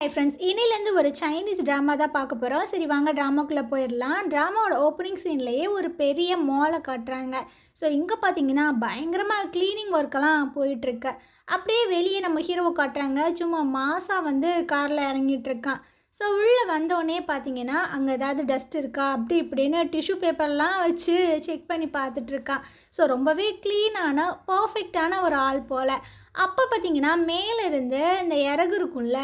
Hi friends, இன்னிலேருந்து ஒரு Chinese drama தான் பார்க்க போகிறோம். சரி வாங்க ட்ராமாக்குள்ளே போயிடலாம். ட்ராமாவோட ஓப்பனிங் சீன்லேயே ஒரு பெரிய மாலை காட்டுறாங்க. ஸோ இங்கே பார்த்தீங்கன்னா பயங்கரமாக க்ளீனிங் ஒர்க்கெல்லாம் போயிட்டுருக்கு. அப்படியே வெளியே நம்ம ஹீரோவை காட்டுறாங்க. சும்மா மாசாக வந்து காரில் இறங்கிட்டு இருக்கான். ஸோ உள்ளே வந்தோடனே பார்த்தீங்கன்னா அங்கே ஏதாவது டஸ்ட் இருக்கா அப்படி இப்படின்னு டிஷ்யூ பேப்பர்லாம் வச்சு செக் பண்ணி பார்த்துட்ருக்கான். ஸோ ரொம்பவே க்ளீனான பர்ஃபெக்டான ஒரு ஆள் போல். அப்போ பார்த்தீங்கன்னா மேலேருந்து இந்த இறகு இருக்கும்ல,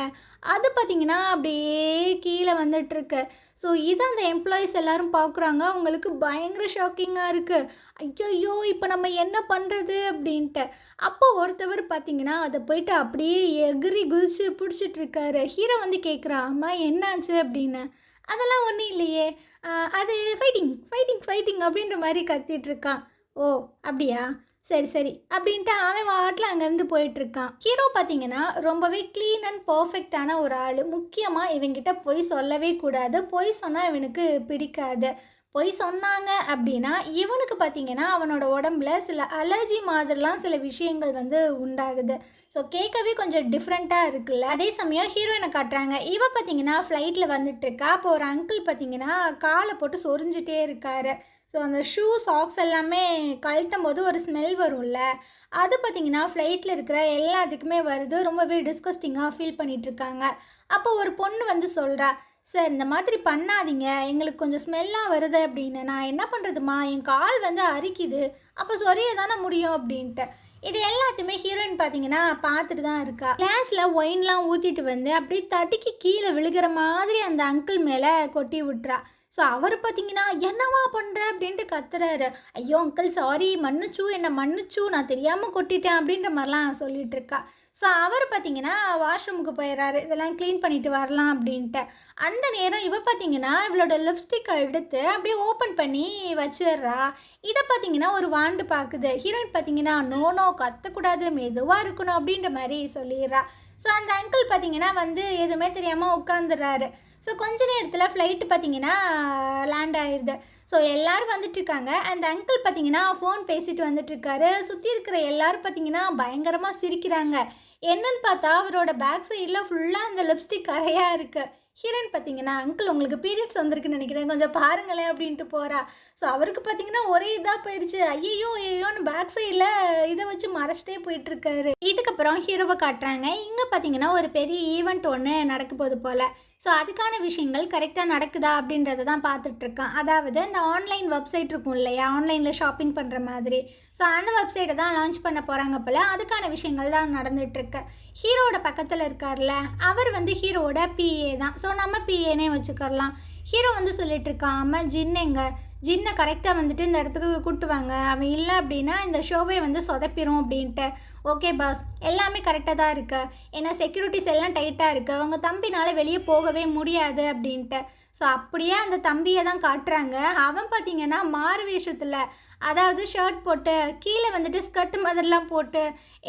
அது பார்த்தீங்கன்னா அப்படியே கீழே வந்துட்டுருக்கு. ஸோ இதை அந்த எம்ப்ளாயீஸ் எல்லோரும் பார்க்குறாங்க. அவங்களுக்கு பயங்கர ஷாக்கிங்காக இருக்குது. ஐயோ இப்போ நம்ம என்ன பண்ணுறது அப்படின்ட்டு. அப்போ ஒருத்தவர் பார்த்தீங்கன்னா அதை போயிட்டு அப்படியே எகிரி குதிச்சு பிடிச்சிட்ருக்காரு. ஹீரோ வந்து கேட்குறா, அம்மா என்னாச்சு அப்படின்னு. அதெல்லாம் ஒன்றும் இல்லையே, அது ஃபைட்டிங் ஃபைட்டிங் ஃபைட்டிங் அப்படின்ற மாதிரி கத்திகிட்ருக்கான். ஓ அப்படியா, சரி சரி அப்படின்ட்டு அவன் வாட்டில் அங்கேருந்து போயிட்டுருக்கான். ஹீரோ பார்த்தீங்கன்னா ரொம்பவே க்ளீன் அண்ட் பர்ஃபெக்டான ஒரு ஆள். முக்கியமாக இவங்கிட்ட பொய் சொல்லவே கூடாது. பொய் சொன்னால் இவனுக்கு பிடிக்காது. பொய் சொன்னாங்க அப்படின்னா இவனுக்கு பார்த்தீங்கன்னா அவனோட உடம்புல சில அலர்ஜி மாதிரிலாம் சில விஷயங்கள் வந்து உண்டாகுது. ஸோ கேட்கவே கொஞ்சம் டிஃப்ரெண்ட்டாக இருக்குல்ல. அதே சமயம் ஹீரோயினை காட்டுறாங்க. இவ பார்த்தீங்கன்னா ஃப்ளைட்டில் வந்துட்டுருக்கா. அப்போ ஒரு அங்கிள் பார்த்தீங்கன்னா காலை போட்டு சொரிஞ்சிட்டே இருக்காரு. ஸோ அந்த ஷூ சாக்ஸ் எல்லாமே கழட்டும் போது ஒரு ஸ்மெல் வரும்ல, அது பார்த்திங்கன்னா ஃப்ளைட்டில் இருக்கிற எல்லாத்துக்குமே வருது. ரொம்பவே டிஸ்கஸ்டிங்காக ஃபீல் பண்ணிகிட்ருக்காங்க. அப்போ ஒரு பொண்ணு வந்து சொல்கிறா, சார் இந்த மாதிரி பண்ணாதீங்க, எங்களுக்கு கொஞ்சம் ஸ்மெல்லாக வருது அப்படின்னு. நான் என்ன பண்ணுறதுமா, என் கால் வந்து அரிக்குது, அப்போ சொரிய தானே முடியும் அப்படின்ட்டு. இது எல்லாத்தையுமே ஹீரோயின் பார்த்தீங்கன்னா பார்த்துட்டு தான் இருக்கா. கிளாஸில் ஒயின்லாம் ஊற்றிட்டு வந்து அப்படியே தட்டிக்கு கீழே விழுகிற மாதிரி அந்த அங்கிள் மேலே கொட்டி விட்டுறா. ஸோ அவர் பார்த்தீங்கன்னா என்னவா பண்ணுற அப்படின்ட்டு கத்துறாரு. ஐயோ அங்கிள் சாரி, மன்னிச்சு என்னை மன்னிச்சு, நான் தெரியாமல் கொட்டிட்டேன் அப்படின்ற மாதிரிலாம் சொல்லிட்டு இருக்கா. ஸோ அவர் பார்த்தீங்கன்னா வாஷ்ரூமுக்கு போயிடுறாரு, இதெல்லாம் க்ளீன் பண்ணிட்டு வரலாம் அப்படின்ட்டு. அந்த நேரம் இவ பார்த்தீங்கன்னா இவளோட லிப்ஸ்டிக்கை எடுத்து அப்படியே ஓப்பன் பண்ணி வச்சிடுறா. இதை பார்த்தீங்கன்னா ஒரு வாண்டு பார்க்குது. ஹீரோயின் பார்த்தீங்கன்னா நோ கத்தக்கூடாது, மெதுவாக இருக்கணும் அப்படின்ற மாதிரி சொல்லிடுறா. ஸோ அந்த அங்கிள் பார்த்தீங்கன்னா வந்து எதுவுமே தெரியாமல் உட்காந்துடுறாரு. ஸோ கொஞ்ச நேரத்தில் ஃப்ளைட்டு பார்த்தீங்கன்னா லேண்ட் ஆயிடுது. ஸோ எல்லோரும் வந்துட்டுருக்காங்க. அந்த அங்கிள் பார்த்தீங்கன்னா ஃபோன் பேசிட்டு வந்துட்டுருக்காரு. சுற்றி இருக்கிற எல்லோரும் பார்த்தீங்கன்னா பயங்கரமாக சிரிக்கிறாங்க. என்னன்னு பார்த்தா அவரோட பேக் சைடில் ஃபுல்லாக அந்த லிப்ஸ்டிக் கரையாக இருக்குது. ஹீரோயின் பார்த்தீங்கன்னா, அங்கிள் உங்களுக்கு பீரியட்ஸ் வந்திருக்குன்னு நினைக்கிறேன், கொஞ்சம் பாருங்களேன் அப்படின்ட்டு போகிறா. ஸோ அவருக்கு பார்த்தீங்கன்னா ஒரே இதாக போயிடுச்சு. ஐயோன்னு பேக் சைடில் இதை வச்சு மறைச்சிட்டே போயிட்டுருக்காரு. இதுக்கப்புறம் ஹீரோவை காட்டுறாங்க. இங்கே பார்த்தீங்கன்னா ஒரு பெரிய ஈவெண்ட் ஒன்று நடக்க போகுது போல். ஸோ அதுக்கான விஷயங்கள் கரெக்டாக நடக்குதா அப்படின்றத தான் பார்த்துட்ருக்கான். அதாவது இந்த ஆன்லைன் வெப்சைட் இருக்கும் இல்லையா, ஆன்லைனில் ஷாப்பிங் பண்ணுற மாதிரி. ஸோ அந்த வெப்சைட்டை தான் லான்ச் பண்ண போகிறாங்க போல். அதுக்கான விஷயங்கள் தான் நடந்துகிட்ருக்கு. ஹீரோவோட பக்கத்தில் இருக்கார்ல, அவர் வந்து ஹீரோவோட பிஏ தான். ஸோ நம்ம பிஏனே வச்சுக்கலாம். ஹீரோ வந்து சொல்லிகிட்ருக்கான், அம்மா ஜின்னை கரெக்டாக வந்துட்டு இந்த இடத்துக்கு கூட்டுவாங்க, அவன் இல்லை அப்படின்னா இந்த ஷோவே வந்து சொதப்பிடும் அப்படின்ட்டு. ஓகே பாஸ், எல்லாமே கரெக்டாக தான் இருக்குது, ஏன்னா செக்யூரிட்டிஸ் எல்லாம் டைட்டாக இருக்குது, அவங்க தம்பினால் வெளியே போகவே முடியாது அப்படின்ட்டு. ஸோ அப்படியே அந்த தம்பியை தான் காட்டுறாங்க. அவன் பார்த்திங்கன்னா மாறு வேஷத்தில், அதாவது ஷர்ட் போட்டு கீழே வந்துட்டு ஸ்கர்ட் மாதிரிலாம் போட்டு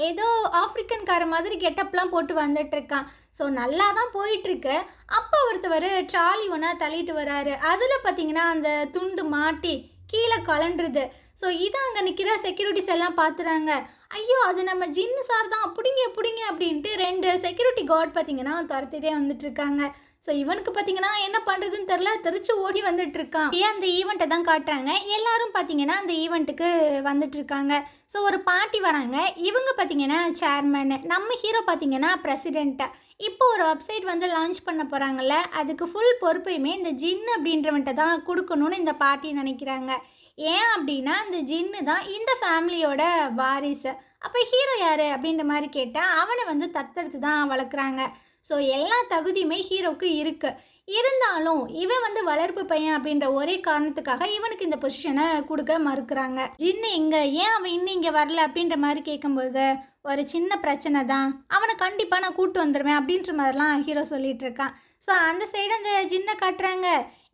ஏதோ ஆஃப்ரிக்கன்கார மாதிரி கெட்டப்லாம் போட்டு வந்துட்டுருக்கான். ஸோ நல்லா தான் போயிட்டுருக்கு. அப்போ ஒருத்தவர் ட்ராலி ஒன்றா தள்ளிட்டு வராரு. அதில் பார்த்திங்கன்னா அந்த துண்டு மாட்டி கீழே கலண்டுருது. ஸோ இதை அங்கே நிற்கிற செக்யூரிட்டிஸ் எல்லாம் பார்த்துறாங்க. ஐயோ அது நம்ம ஜின்னு சார் தான், பிடிங்க அப்படின்ட்டு 2 செக்யூரிட்டி கார்டு பார்த்திங்கன்னா துரத்திட்டே வந்துட்டுருக்காங்க. ஸோ இவனுக்கு பார்த்தீங்கன்னா என்ன பண்ணுறதுன்னு தெரில, தெரிச்சு ஓடி வந்துட்டுருக்கான். ஏன் அந்த ஈவெண்ட்டை தான் காட்டுறாங்க. எல்லாரும் பார்த்தீங்கன்னா அந்த ஈவெண்ட்டுக்கு வந்துட்டுருக்காங்க. ஸோ ஒரு பாட்டி வராங்க. இவங்க பார்த்தீங்கன்னா சேர்மேனு, நம்ம ஹீரோ பார்த்தீங்கன்னா பிரசிடெண்ட்டு. இப்போ ஒரு வெப்சைட் வந்து லான்ச் பண்ண போகிறாங்கல்ல, அதுக்கு ஃபுல் பொறுப்பையுமே இந்த ஜின் அப்படின்றவன்ட்ட தான் கொடுக்கணும்னு இந்த பாட்டி நினைக்கிறாங்க. ஏன் அப்படின்னா இந்த ஜின்னு தான் இந்த ஃபேமிலியோட வாரிசு. அப்போ ஹீரோ யார் அப்படின்ற மாதிரி கேட்டால் அவனை வந்து தத்தெடுத்து தான் வளர்க்குறாங்க. ஸோ எல்லா தகுதியுமே ஹீரோவுக்கு இருக்குது. இருந்தாலும் இவன் வந்து வளர்ப்பு பையன் அப்படின்ற ஒரே காரணத்துக்காக இவனுக்கு இந்த பொசிஷனை கொடுக்க மறுக்கிறாங்க. ஜின்னு இங்கே ஏன் அவன் இன்னும் இங்கே வரல அப்படின்ற மாதிரி கேட்கும்போது, ஒரு சின்ன பிரச்சனை தான், அவனை கண்டிப்பாக நான் கூப்பிட்டு வந்துடுவேன் அப்படின்ற மாதிரிலாம் ஹீரோ சொல்லிகிட்டு இருக்கான். ஸோ அந்த சைடு அந்த ஜின்னை காட்டுறாங்க.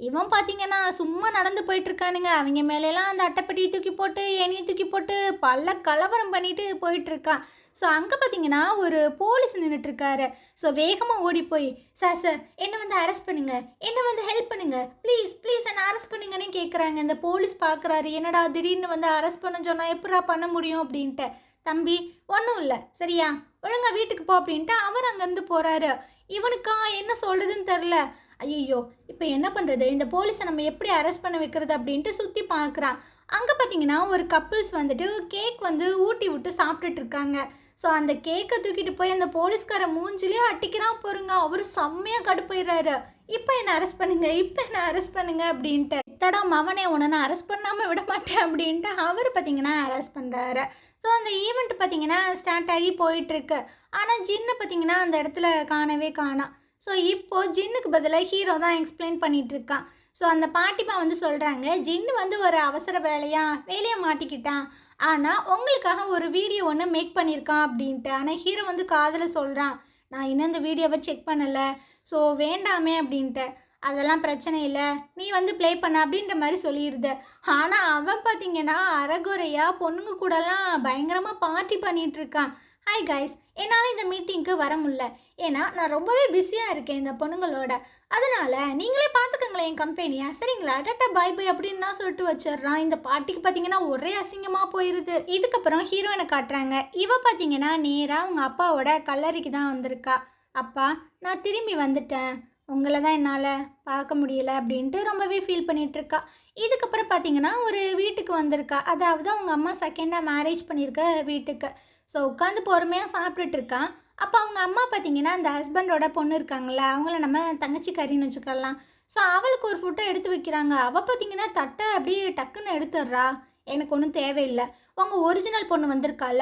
இவன் பார்த்தீங்கன்னா சும்மா நடந்து போயிட்டுருக்கானுங்க. அவங்க மேலெல்லாம் அந்த அட்டைப்பட்டியை தூக்கி போட்டு எண்ணெயை தூக்கி போட்டு பல்ல கலவரம் பண்ணிட்டு போயிட்டுருக்கான். ஸோ அங்கே பார்த்தீங்கன்னா ஒரு போலீஸ் நின்றுட்டுருக்காரு. ஸோ வேகமாக ஓடி போய், சார் என்னை வந்து அரெஸ்ட் பண்ணுங்க, என்னை வந்து ஹெல்ப் பண்ணுங்க, ப்ளீஸ் என்னை அரெஸ்ட் பண்ணுங்கன்னு கேட்குறாங்க. இந்த போலீஸ் பார்க்குறாரு, என்னடா திடீர்னு வந்து அரெஸ்ட் பண்ண சொன்னால் எப்படா பண்ண முடியும் அப்படின்ட்டு. தம்பி ஒன்றும் இல்லை சரியா, ஒழுங்கா வீட்டுக்கு போ அப்படின்ட்டு அவர் அங்கேருந்து போகிறாரு. இவனுக்கா என்ன சொல்கிறதுன்னு தெரில. ஐயோ, இப்போ என்ன பண்ணுறது, இந்த போலீஸை நம்ம எப்படி அரெஸ்ட் பண்ண வைக்கிறது அப்படின்ட்டு சுற்றி பார்க்குறான். அங்கே பார்த்தீங்கன்னா ஒரு கப்புள்ஸ் வந்துட்டு கேக் வந்து ஊட்டி விட்டு சாப்பிட்டுட்டு இருக்காங்க. ஸோ அந்த கேக்கை தூக்கிட்டு போய் அந்த போலீஸ்கார மூஞ்சிலே அட்டிக்கிறான் பாருங்க. அவர் செம்மையாக கடுப்பாயிடுறாரு. இப்போ என்ன அரெஸ்ட் பண்ணுங்க, இப்போ என்ன அரெஸ்ட் பண்ணுங்க அப்படின்ட்டு. இத்தடா மவனே, உன்னை நான் அரெஸ்ட் பண்ணாமல் விட மாட்டேன் அப்படின்ட்டு அவர் பார்த்தீங்கன்னா அரெஸ்ட் பண்ணுறாரு. ஸோ அந்த ஈவெண்ட் பார்த்தீங்கன்னா ஸ்டார்ட் ஆகி போயிட்டுருக்கு. ஆனால் ஜின்னை பார்த்தீங்கன்னா அந்த இடத்துல காணவே காணோம். ஸோ இப்போது ஜின்னுக்கு பதிலாக ஹீரோ தான் எக்ஸ்பிளைன் பண்ணிகிட்டு இருக்கான். ஸோ அந்த பாட்டிமா வந்து சொல்கிறாங்க, ஜின்னு வந்து ஒரு அவசர வேலையை மாட்டிக்கிட்டான். ஆனால் உங்களுக்காக ஒரு வீடியோ ஒன்று மேக் பண்ணியிருக்கான் அப்படின்ட்டு. ஆனால் ஹீரோ வந்து காதில் சொல்கிறான், நான் இன்னும் இந்த வீடியோவை செக் பண்ணலை, ஸோ வேண்டாமே அப்படின்ட்டு. அதெல்லாம் பிரச்சனை இல்லை, நீ வந்து ப்ளே பண்ண அப்படின்ற மாதிரி சொல்லிடுது. ஆனால் அவன் பார்த்தீங்கன்னா அரைகுறையாக பொண்ணுங்க கூடலாம் பயங்கரமாக பார்ட்டி பண்ணிகிட்ருக்கான். ஹாய் கைஸ், என்னால் இந்த மீட்டிங்க்கு வர முடியல, ஏன்னா நான் ரொம்பவே பிஸியாக இருக்கேன் இந்த பொண்ணுங்களோட. அதனால் நீங்களே பார்த்துக்கங்களேன் என் கம்பெனியை, சரிங்களா, டாட்டா பாய் பாய் அப்படின்னு நான் சொல்லிட்டு வச்சிடுறான். இந்த பாட்டிக்கு பார்த்தீங்கன்னா ஒரே அசிங்கமாக போயிடுது. இதுக்கப்புறம் ஹீரோயினை காட்டுறாங்க. இவ பார்த்தீங்கன்னா நேராக அவங்க அப்பாவோட கல்லறைக்கு தான் வந்திருக்கா. அப்பா, நான் திரும்பி வந்துட்டேன், உங்களை தான் என்னால் பார்க்க முடியல அப்படின்ட்டு ரொம்பவே ஃபீல் பண்ணிகிட்ருக்கா. இதுக்கப்புறம் பார்த்தீங்கன்னா ஒரு வீட்டுக்கு வந்திருக்கா, அதாவது அவங்க அம்மா செகண்டாக மேரேஜ் பண்ணியிருக்க வீட்டுக்கு. ஸோ உட்காந்து பொறுமையாக சாப்பிட்டுட்ருக்கான். அப்போ அவங்க அம்மா பார்த்தீங்கன்னா அந்த ஹஸ்பண்டோட பொண்ணு இருக்காங்களே, அவங்கள நம்ம தங்கச்சிக்காரின்னு வச்சுக்கலாம். ஸோ அவளுக்கு ஒரு ஃபுட்டை எடுத்து வைக்கிறாங்க. அவள் பார்த்தீங்கன்னா தட்டை அப்படியே டக்குன்னு எடுத்துடுறா. எனக்கு ஒன்றும் தேவையில்லை, உங்கள் ஒரிஜினல் பொண்ணு வந்திருக்கால,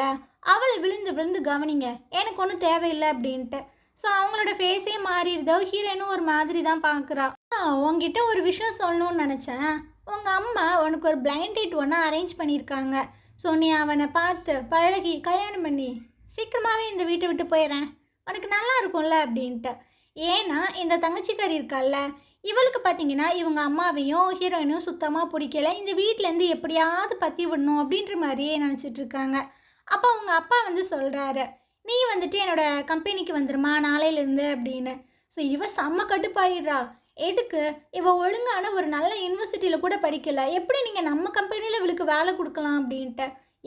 அவளை விழுந்து விழுந்து கவனிங்க, எனக்கு ஒன்றும் தேவையில்லை அப்படின்ட்டு. ஸோ அவங்களோட ஃபேஸே மாறிடுதோ. ஹீரோயினும் ஒரு மாதிரி தான் பார்க்குறா. உங்ககிட்ட ஒரு விஷயம் சொல்லணும்னு நினச்சேன். உங்கள் அம்மா உனக்கு ஒரு பிளைண்ட் டேட் ஒன்று அரேஞ்ச் பண்ணியிருக்காங்க. ஸோ நீ அவனை பார்த்து பழகி கல்யாணம் பண்ணி சீக்கிரமாகவே இந்த வீட்டை விட்டு போயிடறேன், உனக்கு நல்லா இருக்கும்ல அப்படின்ட்டு. ஏன்னா இந்த தங்கச்சிக்காரி இருக்கால்ல, இவளுக்கு பார்த்தீங்கன்னா இவங்க அம்மாவையும் ஹீரோயினும் சுத்தமாக பிடிக்கல. இந்த வீட்டிலேருந்து எப்படியாவது பற்றி விடணும் அப்படின்ற மாதிரியே நினச்சிட்ருக்காங்க. அப்போ அவங்க அப்பா வந்து சொல்கிறாரு, நீ வந்துட்டு என்னோடய கம்பெனிக்கு வந்துருமா நாளையிலேருந்து அப்படின்னு. ஸோ இவ செம்ம கடுப்பாயிடுறா. எதுக்கு, இவ ஒழுங்கான ஒரு நல்ல யூனிவர்சிட்டியில் கூட படிக்கலை, எப்படி நீங்கள் நம்ம கம்பெனியில் இவளுக்கு வேலை கொடுக்கலாம் அப்படின்ட்டு.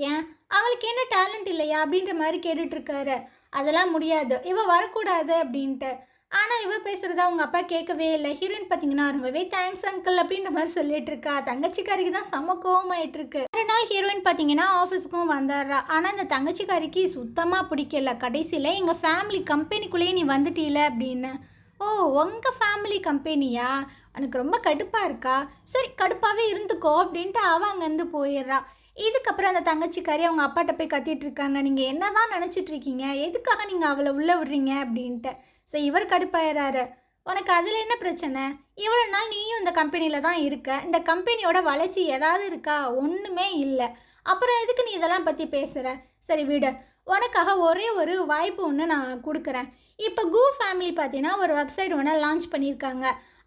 ஏன், அவளுக்கு என்ன டேலண்ட் இல்லையா அப்படின்ற மாதிரி கேட்டுட்ருக்காரு. அதெல்லாம் முடியாது, இவ வரக்கூடாது அப்படின்ட்டு. ஆனால் இவ பேசுகிறத அவங்க அப்பா கேட்கவே இல்லை. ஹீரோயின் பார்த்தீங்கன்னா ரொம்பவே தேங்க்ஸ் அங்கிள் அப்படின்ற மாதிரி சொல்லிட்டு இருக்கா. தங்கச்சிக்காரிக்கு தான் செம்ம கோவமாயிட்டுருக்கு. ஒரு நாள் ஹீரோயின் பார்த்தீங்கன்னா ஆஃபீஸுக்கும் வந்துடுறா. ஆனால் இந்த தங்கச்சிக்காரிக்கு சுத்தமாக பிடிக்கல. கடைசியில் எங்கள் ஃபேமிலி கம்பெனிக்குள்ளேயே நீ வந்துட்டீல அப்படின்னு. ஓ, உங்கள் ஃபேமிலி கம்பெனியா, எனக்கு ரொம்ப கடுப்பாக இருக்கா, சரி கடுப்பாகவே இருந்துக்கோ அப்படின்ட்டு அவள் அங்கேருந்து போயிடுறா. இதுக்கப்புறம் அந்த தங்கச்சிக்காரி அவங்க அப்பாட்ட போய் கத்திட்டு இருக்காங்க, நீங்கள் என்ன தான் நினச்சிட்ருக்கீங்க, எதுக்காக நீங்கள் அவளை உள்ளே விடுறீங்க அப்படின்ட்டு. ஸோ இவர் கடுப்பாயிறாரு. உனக்கு அதில் என்ன பிரச்சனை, இவ்வளோ நாள் நீயும் இந்த கம்பெனியில் தான் இருக்க, இந்த கம்பெனியோட வளர்ச்சி ஏதாவது இருக்கா, ஒன்றுமே இல்லை, அப்புறம் எதுக்கு நீ இதெல்லாம் பற்றி பேசுகிற. சரி விடு, உனக்காக ஒரே ஒரு வாய்ப்பு ஒன்று நான் கொடுக்குறேன். இப்போ கூ ஃபேமிலி பார்த்தீங்கன்னா ஒரு வெப்சைட் ஒன்று லான்ச் பண்ணியிருக்காங்க.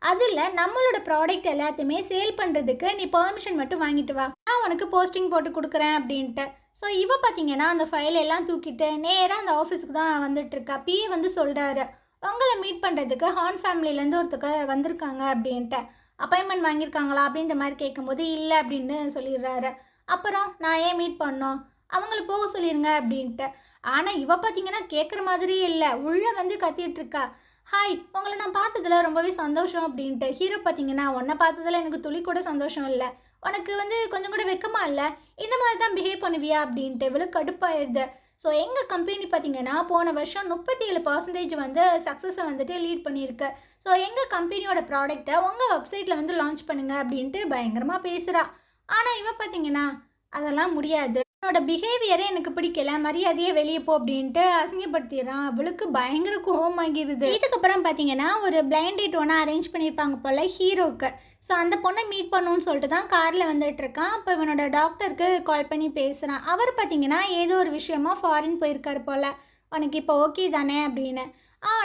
அதில் நம்மளோட ப்ராடக்ட் எல்லாத்தையுமே சேல் பண்ணுறதுக்கு நீ பெர்மிஷன் மட்டும் வாங்கிட்டு வா, நான் உனக்கு போஸ்டிங் போட்டு கொடுக்குறேன் அப்படின்ட்டு. ஸோ இவ பார்த்தீங்கன்னா அந்த ஃபைல் எல்லாம் தூக்கிட்டு நேராக அந்த ஆஃபீஸுக்கு தான் வந்துட்டுருக்கா. பிஏ வந்து சொல்கிறாரு, உங்களை மீட் பண்ணுறதுக்கு ஹார்ன் ஃபேமிலியிலேருந்து ஒருத்தக்க வந்திருக்காங்க அப்படின்ட்டு. அப்பாயின்மெண்ட் வாங்கியிருக்காங்களா அப்படின்ற மாதிரி கேட்கும்போது இல்லை அப்படின்னு சொல்லிடுறாரு. அப்புறம் நான் ஏன் மீட் பண்ணோம், அவங்கள போக சொல்லிடுங்க அப்படின்ட்டு. ஆனால் இவ பார்த்தீங்கன்னா கேட்குற மாதிரியே இல்லை, உள்ளே வந்து கத்திட்டுருக்கா. ஹாய், உங்களை நான் பார்த்ததில் ரொம்பவே சந்தோஷம் அப்படின்ட்டு. ஹீரோ பார்த்தீங்கன்னா உன்னை பார்த்ததில் எனக்கு துளி கூட சந்தோஷம் இல்லை, உனக்கு வந்து கொஞ்சம் கூட வெக்கமாக இல்லை, இந்த மாதிரி தான் பிஹேவ் பண்ணுவியா அப்படின்ட்டு இவளுக்கு கடுப்பாயிருது. ஸோ எங்கள் கம்பெனி பார்த்தீங்கன்னா போன வருஷம் 37% வந்து சக்ஸஸை வந்துட்டு லீட் பண்ணியிருக்கு. ஸோ எங்கள் கம்பெனியோட ப்ராடக்டை உங்கள் வெப்சைட்டில் வந்து லான்ச் பண்ணுங்கள் அப்படின்ட்டு பயங்கரமாக பேசுகிறா. ஆனால் இவன் பார்த்தீங்கன்னா அதெல்லாம் முடியாது, என்னோட பிஹேவியரே எனக்கு பிடிக்கல, மரியாதையே வெளியே போ அப்படின்ட்டு அசிங்கப்படுத்திடுறான். அவளுக்கு பயங்கர கோவமாகிடுது. இதுக்கப்புறம் பார்த்தீங்கன்னா ஒரு பிளைண்ட் டேட் ஒன்று அரேஞ்ச் பண்ணியிருப்பாங்க போல் ஹீரோவுக்கு. ஸோ அந்த பொண்ணை மீட் பண்ணணும்னு சொல்லிட்டு தான் காரில் வந்துட்டுருக்கான். அப்போ இவனோட டாக்டருக்கு கால் பண்ணி பேசுகிறான். அவர் பார்த்தீங்கன்னா ஏதோ ஒரு விஷயமா ஃபாரின் போயிருக்காரு போல். உனக்கு இப்போ ஓகே தானே அப்படின்னு.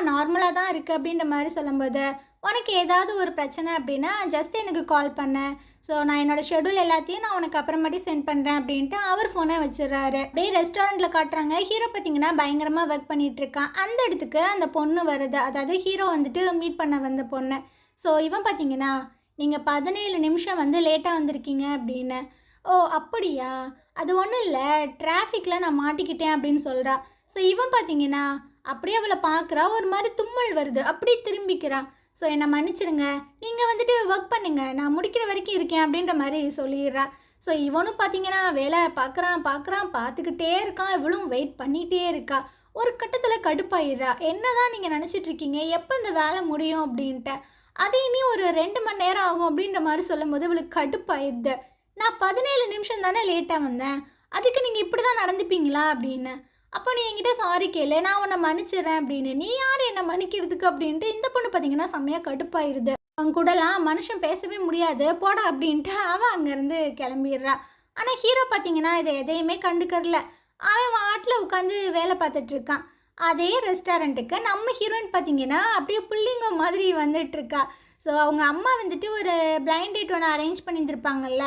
நார்மலாக தான் இருக்குது அப்படின்ற மாதிரி சொல்லும்போது, உனக்கு ஏதாவது ஒரு பிரச்சனை அப்படின்னா ஜஸ்ட் எனக்கு கால் பண்ண, ஸோ நான் என்னோடய ஷெடியூல் எல்லாத்தையும் நான் உனக்கு அப்புறமாட்டி சென்ட் பண்ணுறேன் அப்படின்ட்டு அவர் ஃபோனை வச்சிடறாரு. அப்படியே ரெஸ்டாரண்ட்டில் காட்டுறாங்க. ஹீரோ பார்த்தீங்கன்னா பயங்கரமாக ஒர்க் பண்ணிகிட்ருக்கான். அந்த இடத்துக்கு அந்த பொண்ணு வருது, அதாவது ஹீரோ வந்துட்டு மீட் பண்ண வந்த பொண்ணு. ஸோ இவன் பார்த்தீங்கன்னா நீங்கள் 17 நிமிஷம் வந்து லேட்டாக வந்திருக்கீங்க அப்படின்னு. ஓ அப்படியா, அது ஒன்றும் இல்லை, டிராஃபிக்கில் நான் மாட்டிக்கிட்டேன் அப்படின்னு சொல்கிறா. ஸோ இவன் பார்த்தீங்கன்னா அப்படியே அவளை பார்க்குறா. ஒரு மாதிரி தும்மல் வருது. அப்படியே திரும்பிக்கிறா. ஸோ என்னை மன்னிச்சிடுங்க. நீங்கள் வந்துட்டு ஒர்க் பண்ணுங்க. நான் முடிக்கிற வரைக்கும் இருக்கேன் அப்படின்ற மாதிரி சொல்லிடுறா. ஸோ இவனும் பார்த்தீங்கன்னா வேலை பார்க்குறான் பார்க்குறான் பார்த்துக்கிட்டே இருக்கான். இவளும் வெயிட் பண்ணிகிட்டே இருக்கா. ஒரு கட்டத்தில் கடுப்பாயிடுறா. என்ன தான் நீங்கள் நினச்சிட்டு இருக்கீங்க, எப்போ இந்த வேலை முடியும் அப்படின்ட்டு. அது இனி ஒரு 2 மணி நேரம் ஆகும் அப்படின்ற மாதிரி சொல்லும்போது இவளுக்கு கடுப்பாயிடுது. நான் 17 நிமிஷம் தானே லேட்டாக வந்தேன், அதுக்கு நீங்கள் இப்படி தான் நடந்துப்பீங்களா அப்படின்னு. அப்போ நீ என்கிட்ட சாரி கேளு, நான் உன்னை மன்னிச்சிடுறேன் அப்படின்னு. நீ யார் என்னை மன்னிக்கிறதுக்கு அப்படின்ட்டு இந்த பொண்ணு பார்த்தீங்கன்னா செம்மையாக கடுப்பாயிருது. அவன் கூடலாம் மனுஷன் பேசவே முடியாது போடா அப்படின்ட்டு அவன் அங்கேருந்து கிளம்பிடுறா. ஆனால் ஹீரோ பார்த்தீங்கன்னா இதை எதையுமே கண்டுக்கறல. அவன் வாட்டில் உட்காந்து வேலை பார்த்துட்ருக்கான். அதே ரெஸ்டாரண்ட்டுக்கு நம்ம ஹீரோயின் பார்த்தீங்கன்னா அப்படியே புள்ளிங்க மாதிரி வந்துட்டுருக்கா. ஸோ அவங்க அம்மா வந்துட்டு ஒரு பிளைண்ட் டேட் ஒன்று அரேஞ்ச் பண்ணியிருந்துருப்பாங்கல்ல,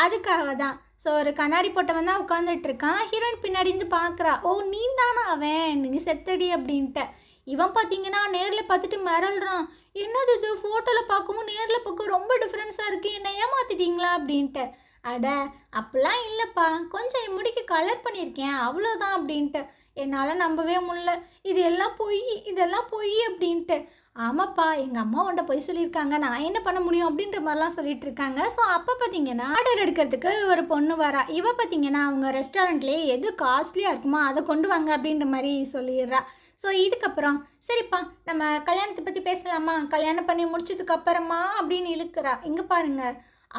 அதுக்காக தான். ஸோ ஒரு கண்ணாடி போட்டவன் தான் உட்காந்துட்ருக்கான். ஹீரோயின் பின்னாடி இருந்து பார்க்குறா. ஓ நீ தானா அவன், நீ செத்தடி அப்படின்ட்டு. இவன் பார்த்தீங்கன்னா நேரில் பார்த்துட்டு மிரள்றான். என்னது இது, ஃபோட்டோவில் பார்க்கவும் நேரில் பார்க்க ரொம்ப டிஃப்ரென்ஸாக இருக்குது, என்னை ஏமாற்றிட்டீங்களா அப்படின்ட்டு. அட அப்படிலாம் இல்லைப்பா, கொஞ்சம் என் முடிக்கு கலர் பண்ணியிருக்கேன் அவ்வளோதான் அப்படின்ட்டு. என்னால் நம்பவே முடியல, இதெல்லாம் பொய் அப்படின்ட்டு. ஆமாப்பா, எங்கள் அம்மா உன்ட்ட பொய் சொல்லியிருக்காங்க, நான் என்ன பண்ண முடியும் அப்படின்ற மாதிரிலாம் சொல்லிட்டு இருக்காங்க. ஸோ அப்போ பார்த்தீங்கன்னா ஆர்டர் எடுக்கிறதுக்கு ஒரு பொண்ணு வரா. இவ பார்த்தீங்கன்னா அவங்க ரெஸ்டாரண்ட்லேயே எது காஸ்ட்லியாக இருக்குமோ அதை கொண்டு வாங்க அப்படின்ற மாதிரி சொல்லிடுறா. ஸோ இதுக்கப்புறம் சரிப்பா நம்ம கல்யாணத்தை பற்றி பேசலாமா, கல்யாணம் பண்ணி முடிச்சதுக்கு அப்புறமா அப்படின்னு இழுக்கிறா. இங்கே பாருங்க,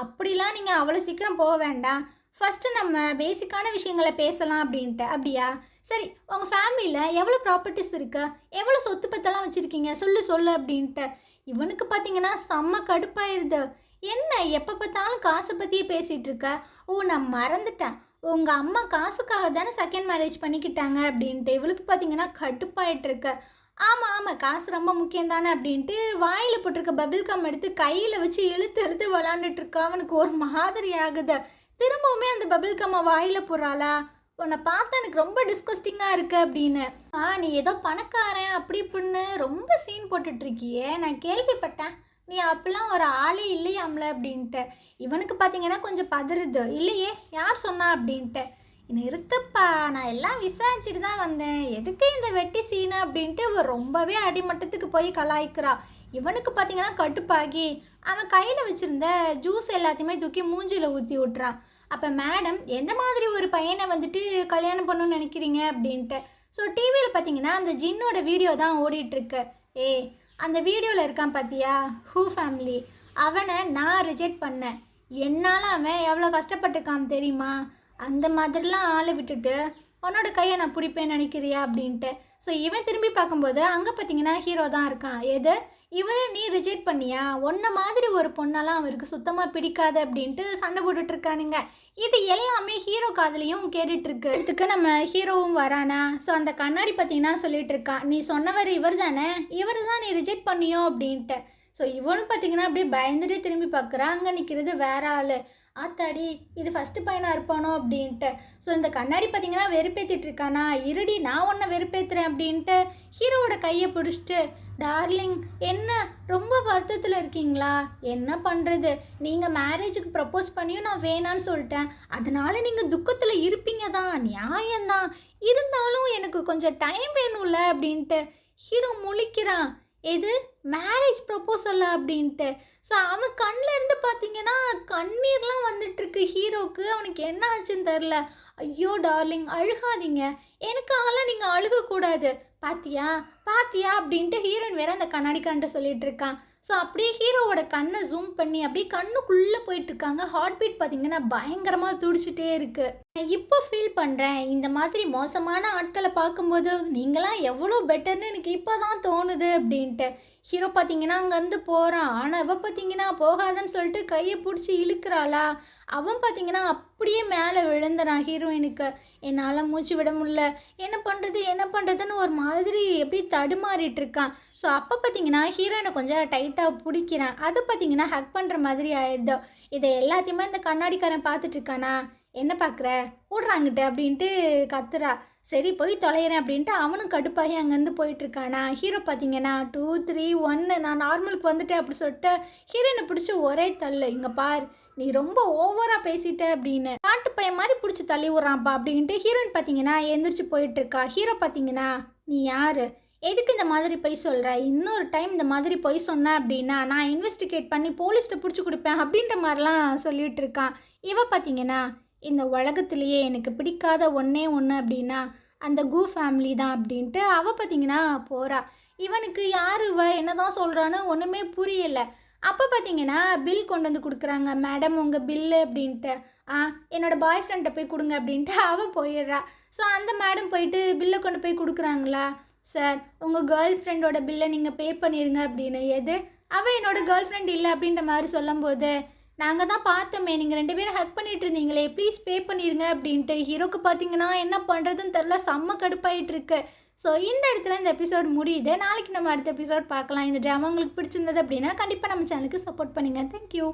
அப்படிலாம் நீங்கள் அவ்வளோ சீக்கிரம் போக வேண்டாம், ஃபஸ்ட்டு நம்ம பேசிக்கான விஷயங்களை பேசலாம் அப்படின்ட்டு. அப்படியா, சரி உங்கள் ஃபேமிலியில் எவ்வளோ ப்ராப்பர்ட்டிஸ் இருக்கு, எவ்வளோ சொத்து பத்தெல்லாம் வச்சுருக்கீங்க, சொல்லு அப்படின்ட்டு. இவனுக்கு பார்த்தீங்கன்னா செம்ம கடுப்பாயிருது. என்ன எப்போ பார்த்தாலும் காசை பற்றியே பேசிகிட்டு இருக்க. ஓ நான் மறந்துட்டேன், உங்கள் அம்மா காசுக்காக தானே செகண்ட் மேரேஜ் பண்ணிக்கிட்டாங்க அப்படின்ட்டு. இவளுக்கு பார்த்தீங்கன்னா கடுப்பாயிட்டுருக்கு. ஆமாம் காசு ரொம்ப முக்கியம் தானே அப்படின்ட்டு வாயில் போட்டிருக்க பபிள் கம் எடுத்து கையில் வச்சு இழுத்து விளாண்டுட்டுருக்கா. அவனுக்கு ஒரு மாதிரி ஆகுது. திரும்பவுமே அந்த பபிள் கம்மை வாயில் போடுறாளா. உன்னை பார்த்தா எனக்கு ரொம்ப டிஸ்கஸ்டிங்காக இருக்கு அப்படின்னு. நீ ஏதோ பணக்காரன் அப்படி இப்படின்னு ரொம்ப சீன் போட்டுட்ருக்கியே, நான் கேள்விப்பட்டேன், நீ அப்படிலாம் ஒரு ஆளே இல்லையாம்ல அப்படின்ட்டு. இவனுக்கு பார்த்தீங்கன்னா கொஞ்சம் பதறுது. இல்லையே, யார் சொன்னா அப்படின்ட்டு. நிறுத்துப்பா, நான் எல்லாம் விசாரிச்சுட்டு தான் வந்தேன், எதுக்கு இந்த வெட்டி சீனு அப்படின்ட்டு இவன் ரொம்பவே அடிமட்டத்துக்கு போய் கலாய்க்கிறா. இவனுக்கு பார்த்தீங்கன்னா கட்டுப்பாகி அவன் கையில் வச்சுருந்த ஜூஸ் எல்லாத்தையுமே தூக்கி மூஞ்சியில் ஊற்றி விட்றான். அப்போ மேடம் எந்த மாதிரி ஒரு பையனை வந்துட்டு கல்யாணம் பண்ணணும்னு நினைக்கிறீங்க அப்படின்ட்டு. ஸோ டிவியில் பார்த்தீங்கன்னா அந்த ஜின்னோட வீடியோ தான் ஓடிட்டுருக்கு. அந்த வீடியோவில் இருக்கான் பார்த்தியா, ஹூ ஃபேமிலி, அவனை நான் ரிஜெக்ட் பண்ணேன். என்னால் அவன் எவ்வளோ கஷ்டப்பட்டுருக்கான் தெரியுமா, அந்த மாதிரிலாம் ஆளை விட்டுட்டு உன்னோட கையை நான் பிடிப்பேன்னு நினைக்கிறியா அப்படின்ட்டு. ஸோ இவன் திரும்பி பார்க்கும்போது அங்கே பார்த்தீங்கன்னா ஹீரோ தான் இருக்கான். எது, இவரை நீ ரிஜெக்ட் பண்ணியா, ஒன்றை மாதிரி ஒரு பொண்ணெல்லாம் அவருக்கு சுத்தமாக பிடிக்காது அப்படின்ட்டு சண்டை போட்டுட்ருக்கானுங்க. இது எல்லாமே ஹீரோ காதுலையும் கேட்டுட்ருக்கு. இதுக்கு நம்ம ஹீரோவும் வரானா. ஸோ அந்த கண்ணாடி பார்த்தீங்கன்னா சொல்லிட்டு இருக்கான், நீ சொன்னவர் இவர் தானே, இவர் தான் நீ ரிஜெக்ட் பண்ணியோ அப்படின்ட்டு. ஸோ இவனும் பார்த்தீங்கன்னா அப்படியே பயந்துட்டே திரும்பி பார்க்குறான். அங்கே நிற்கிறது வேற ஆள். ஆத்தாடி, இது ஃபஸ்ட்டு பையனாக இருப்பானோ அப்படின்ட்டு. ஸோ இந்த கண்ணாடி பார்த்தீங்கன்னா வெறுப்பேற்றிட்டு இருக்கானா. இருடி நான் உன்னை வெறுப்பேற்றுறேன் அப்படின்ட்டு ஹீரோவோட கையை பிடிச்சிட்டு, டார்லிங் என்ன ரொம்ப வருத்தத்தில் இருக்கீங்களா, என்ன பண்ணுறது, நீங்கள் மேரேஜுக்கு ப்ரப்போஸ் பண்ணியும் நான் வேணான்னு சொல்லிட்டேன், அதனால் நீங்கள் துக்கத்தில் இருப்பீங்க தான், நியாயம்தான், இருந்தாலும் எனக்கு கொஞ்சம் டைம் வேணும்ல அப்படின்ட்டு. ஹீரோ முழிக்கிறான். எது, மேரேஜ் ப்ரப்போசல்ல அப்படின்ட்டு. ஸோ அவன் கண்ணில் இருந்து பார்த்தீங்கன்னா கண்ணீர்லாம் வந்துட்டுருக்கு ஹீரோவுக்கு. அவனுக்கு என்ன ஆச்சுன்னு தெரில. ஐயோ டார்லிங் அழுகாதீங்க, எனக்காகலாம் நீங்கள் அழுகக்கூடாது, பாத்தியா அப்படின்ட்டு ஹீரோயின் வேற அந்த கண்ணாடிக்கான்ட்ட சொல்லிட்டு இருக்கான். ஸோ அப்படியே ஹீரோவோட கண்ணை ஜூம் பண்ணி அப்படியே கண்ணுக்குள்ளே போயிட்டுருக்காங்க. ஹார்ட் பீட் பார்த்தீங்கன்னா பயங்கரமாக துடிச்சிட்டே இருக்குது. நான் இப்போ ஃபீல் பண்ணுறேன், இந்த மாதிரி மோசமான ஆட்களை பார்க்கும்போது நீங்களாம் எவ்வளோ பெட்டர்னு எனக்கு இப்போ தான் தோணுது அப்படின்ட்டு. ஹீரோ பார்த்தீங்கன்னா அங்கேருந்து போகிறான். ஆனால் அவள் பார்த்தீங்கன்னா போகாதன்னு சொல்லிட்டு கையை பிடிச்சி இழுக்கிறாளா. அவன் பார்த்தீங்கன்னா அப்படியே மேலே விழுந்துறான் ஹீரோயினுக்கு. என்னால் மூச்சு விட முடியல, என்ன பண்ணுறதுன்னு ஒரு மாதிரி எப்படி தடுமாறிட்டு இருக்கான். ஸோ அப்போ பார்த்தீங்கன்னா ஹீரோயினை கொஞ்சம் டைட்டாக பிடிக்கிறான். அது பார்த்தீங்கன்னா ஹக் பண்ணுற மாதிரி ஆயிடுதோ. இதை எல்லாத்தையுமே இந்த கண்ணாடிக்காரன் பார்த்துட்டு இருக்கானா. என்ன பார்க்குற, ஓடுறாங்கிட்ட அப்படின்ட்டு கத்துறா. சரி போய் தொலைகிறேன் அப்படின்ட்டு அவனும் கடுப்பாகி அங்கேருந்து போயிட்டுருக்கானா. ஹீரோ பார்த்தீங்கன்னா 2, 3, 1 நான் நார்மலுக்கு வந்துட்டேன் அப்படி சொல்லிட்டு ஹீரோயினை பிடிச்சி ஒரே தள்ளு. இங்கே பார் நீ ரொம்ப ஓவராக பேசிட்ட அப்படின்னு காட்டு பையன் மாதிரி பிடிச்சி தள்ளி விட்றான்ப்பா அப்படின்ட்டு ஹீரோயின் பார்த்தீங்கன்னா எந்திரிச்சு போயிட்டுருக்கா. ஹீரோ பார்த்தீங்கன்னா நீ யார், எதுக்கு இந்த மாதிரி பொய் சொல்கிற, இன்னொரு டைம் இந்த மாதிரி பொய் சொன்ன அப்படின்னா நான் இன்வெஸ்டிகேட் பண்ணி போலீஸ்கிட்ட பிடிச்சி கொடுப்பேன் அப்படின்ற மாதிரிலாம் சொல்லிகிட்டு இருக்கான். இவ பார்த்தீங்கன்னா இந்த உலகத்திலேயே எனக்கு பிடிக்காத ஒன்றே ஒன்று அப்படின்னா அந்த கூ ஃபேமிலி தான் அப்படின்ட்டு அவள் பார்த்தீங்கன்னா போகிறா. இவனுக்கு யார் இவ என்ன தான் சொல்கிறான்னு ஒன்றுமே புரியலை. அப்போ பார்த்தீங்கன்னா பில் கொண்டு வந்து கொடுக்குறாங்க. மேடம் உங்கள் பில்லு அப்படின்ட்டு. என்னோடய பாய் ஃப்ரெண்ட்டை போய் கொடுங்க அப்படின்ட்டு அவள் போயிடுறா. ஸோ அந்த மேடம் போயிட்டு பில்லை கொண்டு போய் கொடுக்குறாங்களா. சார் உங்கள் கேர்ள் ஃப்ரெண்டோட பில்லை நீங்கள் பே பண்ணிடுங்க அப்படின்னு. எது, அவள் என்னோடய கேர்ள் ஃப்ரெண்ட் இல்லை அப்படின்ற மாதிரி சொல்லும்போது நாங்கள் தான் பார்த்தோமே நீங்கள் 2 பேரும் ஹக் பண்ணிட்டு இருந்தீங்களே ப்ளீஸ் பே பண்ணிடுங்க அப்படின்ட்டு ஹீரோக்கு பார்த்தீங்கன்னா என்ன பண்ணுறதுன்னு தெரில, செம்ம கடுப்பாயிட்டு இருக்கு. ஸோ இந்த இடத்துல இந்த எபிசோட் முடியுது. நாளைக்கு நம்ம அடுத்த எபிசோட் பார்க்கலாம். இந்த ட்ராமா உங்களுக்கு பிடிச்சிருந்தது அப்படின்னா கண்டிப்பாக நம்ம சேனலுக்கு சப்போர்ட் பண்ணுங்கள். தேங்க்யூ.